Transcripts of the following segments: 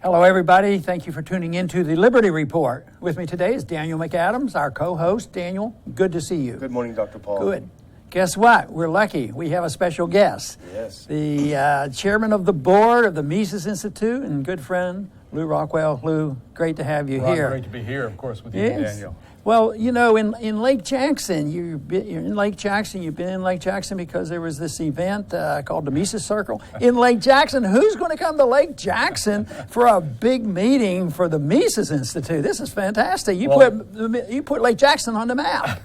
Hello, everybody. Thank you for tuning in to the Liberty Report. With me today is Daniel McAdams, our co-host. Daniel, good to see you. Good morning, Dr. Paul. Good. Guess what? We're lucky. We have a special guest. Yes. The chairman of the board of the Mises Institute and good friend, Lew Rockwell. Lew, great to have you here. Great to be here, of course, with you, Daniel. Well, you know, in Lake Jackson, you're in Lake Jackson. You've been in Lake Jackson because there was this event called the Mises Circle in Lake Jackson. Who's going to come to Lake Jackson for a big meeting for the Mises Institute? This is fantastic. You put Lake Jackson on the map.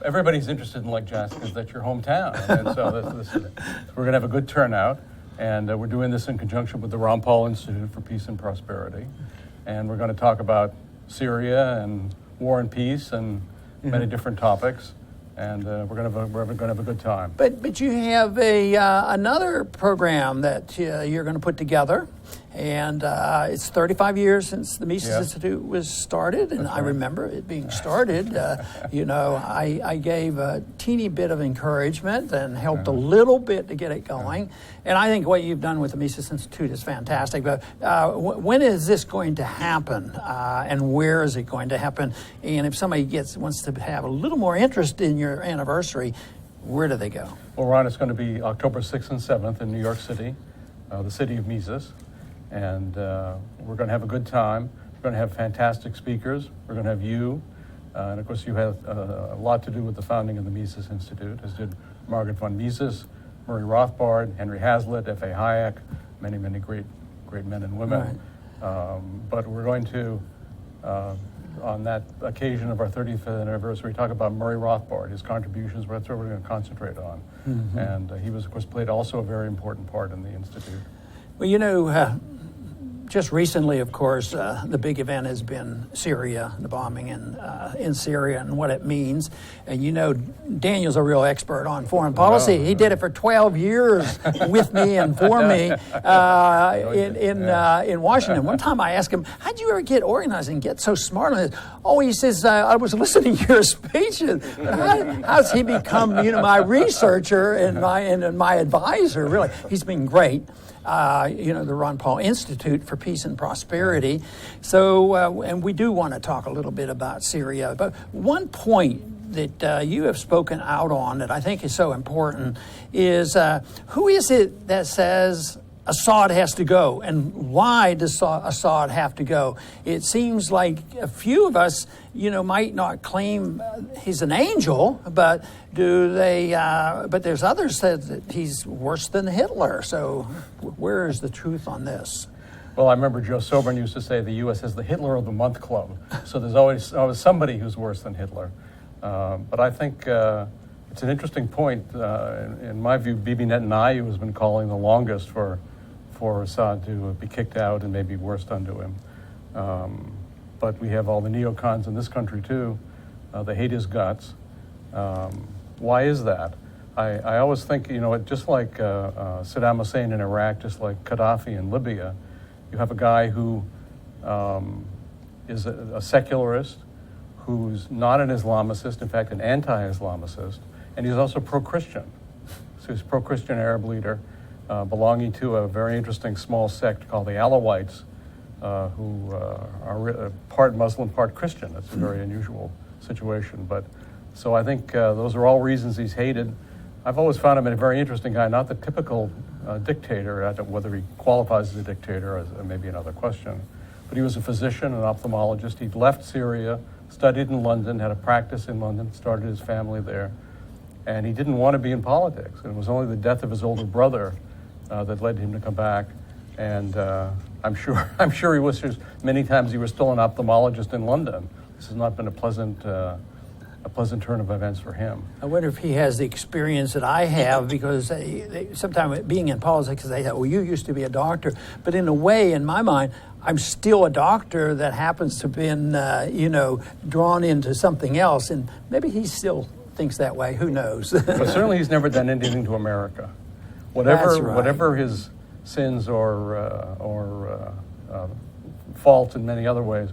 Everybody's interested in Lake Jackson because that's your hometown, and so we're going to have a good turnout. And we're doing this in conjunction with the Ron Paul Institute for Peace and Prosperity, and we're going to talk about Syria and war and peace and many different topics, and we're going to have a good time. But you have another program that you're going to put together, and it's 35 years since the Mises Institute was started, and I remember it being started. I gave a teeny bit of encouragement and helped a little bit to get it going, and I think what you've done with the Mises Institute is fantastic. But when is this going to happen, and where is it going to happen? And if somebody wants to have a little more interest in your anniversary, where do they go? Well, Ron, it's going to be October 6th and 7th in New York City, the city of Mises. And we're going to have a good time. We're going to have fantastic speakers. We're going to have you. And of course, you have a lot to do with the founding of the Mises Institute, as did Margaret von Mises, Murray Rothbard, Henry Hazlitt, F.A. Hayek, many, many great men and women. Right. But we're going to, on that occasion of our 35th anniversary, talk about Murray Rothbard, his contributions. That's what we're going to concentrate on. Mm-hmm. And he was, of course, played also a very important part in the Institute. Well, you know, just recently, of course, the big event has been Syria, the bombing in Syria and what it means. And you know, Daniel's a real expert on foreign policy. He did it for 12 years with me and for me in Washington. One time I asked him, how'd you ever get organized and get so smart on this? Oh, he says, I was listening to your speeches. How's he become, my researcher and my advisor, really? He's been great. The Ron Paul Institute for Peace and Prosperity. So, and we do want to talk a little bit about Syria. But one point that you have spoken out on that I think is so important is who is it that says Assad has to go, and why does Assad have to go? It seems like a few of us, might not claim he's an angel, but do they? But there's others that he's worse than Hitler. So, where is the truth on this? Well, I remember Joe Sobran used to say the U.S. has the Hitler of the Month Club. So there's always somebody who's worse than Hitler. But I think it's an interesting point. In my view, Bibi Netanyahu has been calling the longest for Assad to be kicked out and maybe worse done to him. But we have all the neocons in this country too. They hate his guts. Why is that? I always think, just like Saddam Hussein in Iraq, just like Gaddafi in Libya, you have a guy who is a secularist, who's not an Islamicist, in fact, an anti-Islamicist, and he's also pro-Christian. So he's a pro-Christian Arab leader, belonging to a very interesting small sect called the Alawites, who are part Muslim, part Christian. That's a very unusual situation. But so I think those are all reasons he's hated. I've always found him a very interesting guy, not the typical dictator. I don't know whether he qualifies as a dictator is maybe another question. But he was a physician, an ophthalmologist. He'd left Syria, studied in London, had a practice in London, started his family there. And he didn't want to be in politics. And it was only the death of his older brother that led him to come back. And I'm sure he wishes many times he was still an ophthalmologist in London. This has not been a pleasant turn of events for him. I wonder if he has the experience that I have, because sometimes being in politics, they say, well, you used to be a doctor. But in a way, in my mind, I'm still a doctor that happens to have been, drawn into something else. And maybe he still thinks that way. Who knows? But certainly he's never done anything to America. Whatever his sins or faults in many other ways,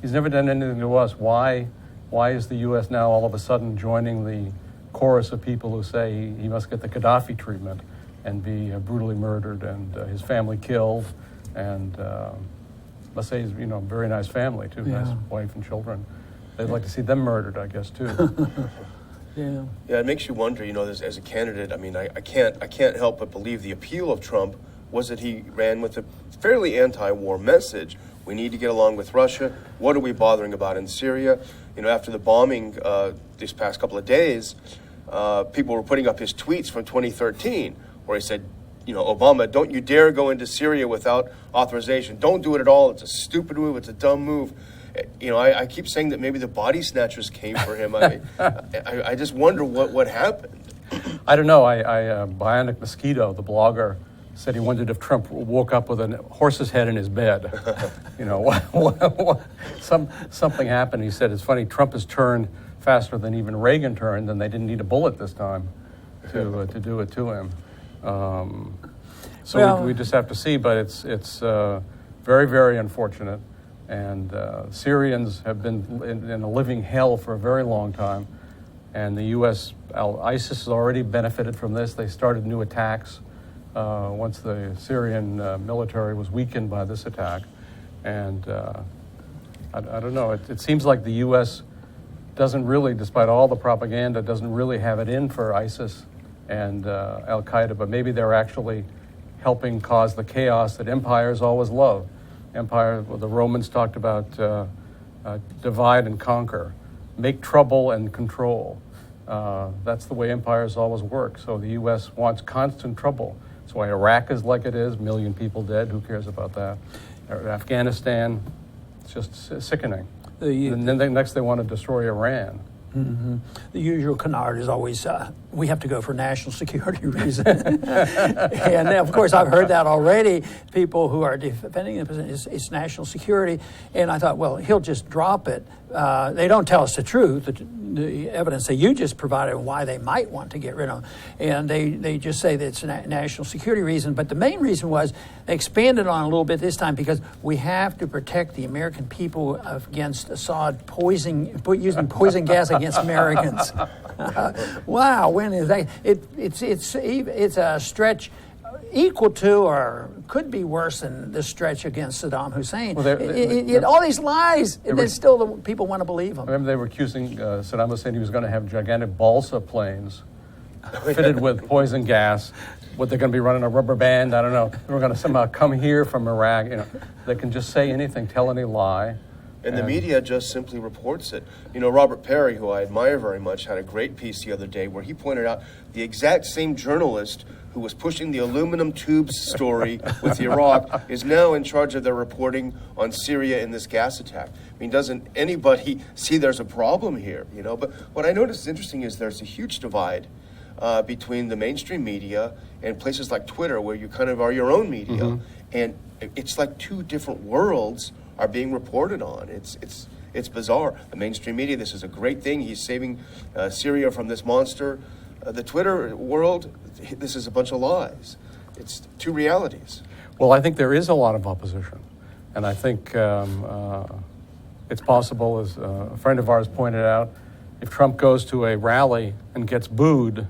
he's never done anything to us. Why is the U.S. now all of a sudden joining the chorus of people who say he must get the Gaddafi treatment and be brutally murdered and his family killed And let's say he's, very nice family too, nice wife and children. They'd like to see them murdered, I guess, too. Yeah, it makes you wonder, as a candidate, I mean, I can't help but believe the appeal of Trump was that he ran with a fairly anti-war message. We need to get along with Russia. What are we bothering about in Syria? After the bombing these past couple of days, people were putting up his tweets from 2013, where he said, Obama, don't you dare go into Syria without authorization. Don't do it at all. It's a stupid move. It's a dumb move. I keep saying that maybe the body snatchers came for him. I just wonder what happened. I don't know. Bionic Mosquito, the blogger, said he wondered if Trump woke up with a horse's head in his bed. Something happened. He said, it's funny, Trump has turned faster than even Reagan turned, and they didn't need a bullet this time to do it to him. We just have to see, but it's very, very unfortunate. And Syrians have been in a living hell for a very long time. And the U.S., ISIS has already benefited from this. They started new attacks once the Syrian military was weakened by this attack. And I don't know, it seems like the U.S. doesn't really, despite all the propaganda, doesn't really have it in for ISIS and Al-Qaeda, but maybe they're actually helping cause the chaos that empires always love. The Romans talked about divide and conquer, make trouble and control. That's the way empires always work. So the U.S. wants constant trouble. That's why Iraq is like it is, 1 million people dead. Who cares about that? Afghanistan, it's just sickening. And then next they want to destroy Iran. Mm-hmm. The usual canard is always, we have to go for national security reasons. And of course, I've heard that already. People who are defending it's national security. And I thought, well, he'll just drop it. They don't tell us the truth, the evidence that you just provided and why they might want to get rid of them. And they just say that it's a national security reason. But the main reason was they expanded on it a little bit this time because we have to protect the American people against Assad using poison gas against Americans. Wow, when is that? It's a stretch equal to or could be worse than the stretch against Saddam Hussein. Well, all these lies, and then still the people want to believe them. Remember they were accusing Saddam Hussein he was going to have gigantic balsa planes fitted with poison gas. What, they're going to be running a rubber band? I don't know. We're going to somehow come here from Iraq. They can just say anything, tell any lie. And the media just simply reports it. Robert Perry, who I admire very much, had a great piece the other day where he pointed out the exact same journalist who was pushing the aluminum tubes story with Iraq is now in charge of their reporting on Syria in this gas attack. I mean, doesn't anybody see there's a problem here, But what I noticed is interesting is there's a huge divide between the mainstream media and places like Twitter where you kind of are your own media. Mm-hmm. And it's like two different worlds are being reported on. It's bizarre. The mainstream media, this is a great thing. He's saving Syria from this monster. The Twitter world, this is a bunch of lies. It's two realities. Well, I think there is a lot of opposition. And I think it's possible, as a friend of ours pointed out, if Trump goes to a rally and gets booed,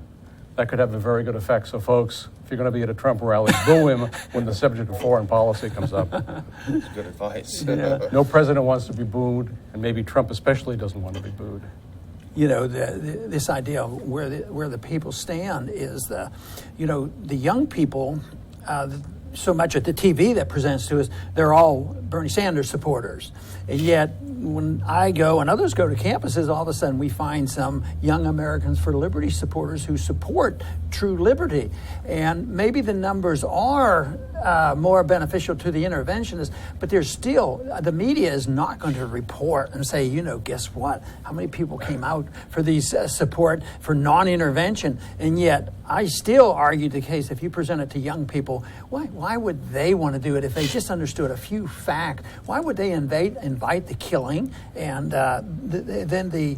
that could have a very good effect. So, folks, if you're going to be at a Trump rally, boo him when the subject of foreign policy comes up. That's good advice. Yeah. No president wants to be booed, and maybe Trump especially doesn't want to be booed. This idea of where the people stand is the young people. So much at the TV that presents to us, they're all Bernie Sanders supporters. And yet, when I go and others go to campuses, all of a sudden we find some young Americans for Liberty supporters who support true liberty. And maybe the numbers are more beneficial to the interventionists, but there's still, the media is not going to report and say, guess what? How many people came out for these support for non-intervention? And yet, I still argue the case, if you present it to young people, why would they want to do it if they just understood a few facts? Why would they invite the killing and then the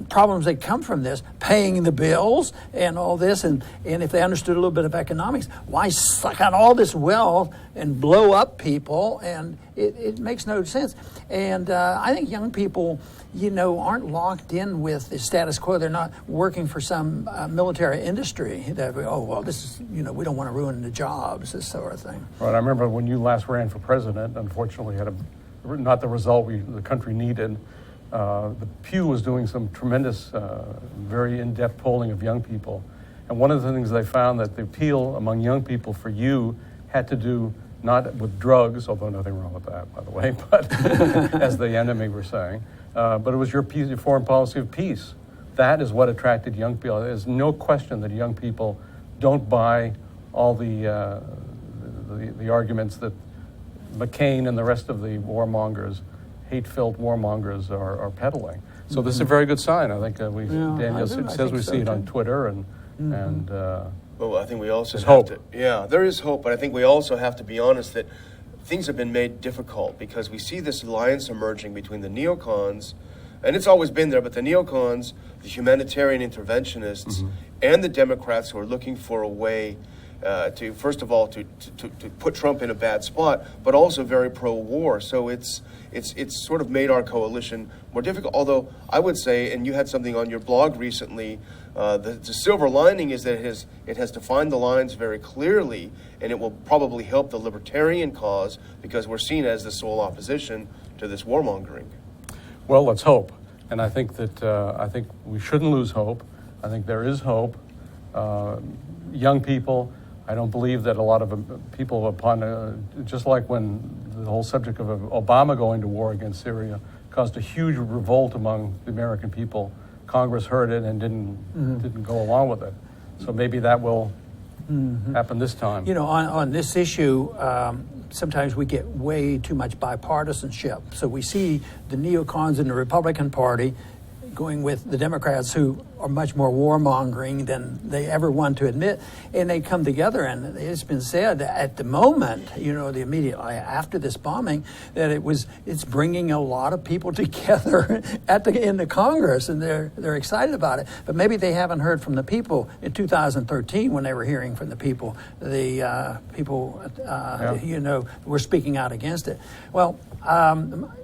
problems that come from this, paying the bills and all this, and if they understood a little bit of economics, why suck out all this wealth and blow up people? And it makes no sense. And I think young people, aren't locked in with the status quo. They're not working for some military industry that, this is, we don't want to ruin the jobs, this sort of thing. Right. I remember when you last ran for president, unfortunately had not the result the country needed. The Pew was doing some tremendous, very in-depth polling of young people. And one of the things they found that the appeal among young people for you had to do not with drugs, although nothing wrong with that, by the way, but as the enemy were saying, but it was your foreign policy of peace. That is what attracted young people. There's no question that young people don't buy all the arguments that McCain and the rest of the warmongers, hate-filled warmongers, are peddling. So this is a very good sign. I think Daniel says we see it on Twitter, and well, I think we also there's have hope. to. Yeah, there is hope, but I think we also have to be honest that things have been made difficult because we see this alliance emerging between the neocons, and it's always been there, but the neocons, the humanitarian interventionists, and the Democrats who are looking for a way to, first of all, to put Trump in a bad spot, but also very pro-war. So it's sort of made our coalition more difficult. Although I would say, and you had something on your blog recently, the silver lining is that it has defined the lines very clearly, and it will probably help the libertarian cause because we're seen as the sole opposition to this warmongering. Well, let's hope. And I think that we shouldn't lose hope. I think there is hope. Young people, I don't believe that a lot of people just like when the whole subject of Obama going to war against Syria caused a huge revolt among the American people. Congress heard it and didn't go along with it. So maybe that will happen this time. On this issue, sometimes we get way too much bipartisanship. So we see the neocons in the Republican Party going with the Democrats who are much more warmongering than they ever want to admit, and they come together. And it's been said that at the moment, the immediately after this bombing, that it's bringing a lot of people together in the Congress, and they're excited about it. But maybe they haven't heard from the people in 2013 when they were hearing from the people. The people, were speaking out against it. Well,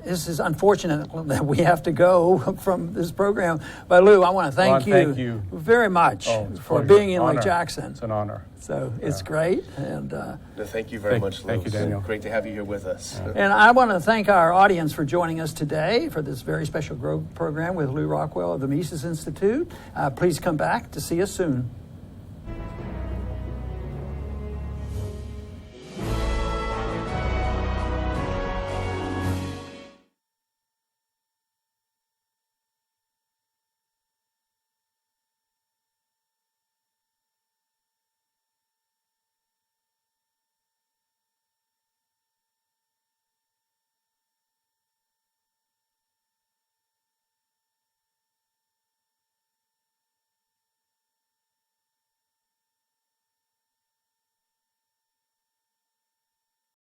this is unfortunate that we have to go from this program. But Lew, I want to thank you very much for being in Lake Jackson. It's an honor. So it's great. And thank you very much, Lew. Thank you, Daniel. Great to have you here with us. And I want to thank our audience for joining us today for this very special program with Lew Rockwell of the Mises Institute. Please come back to see us soon.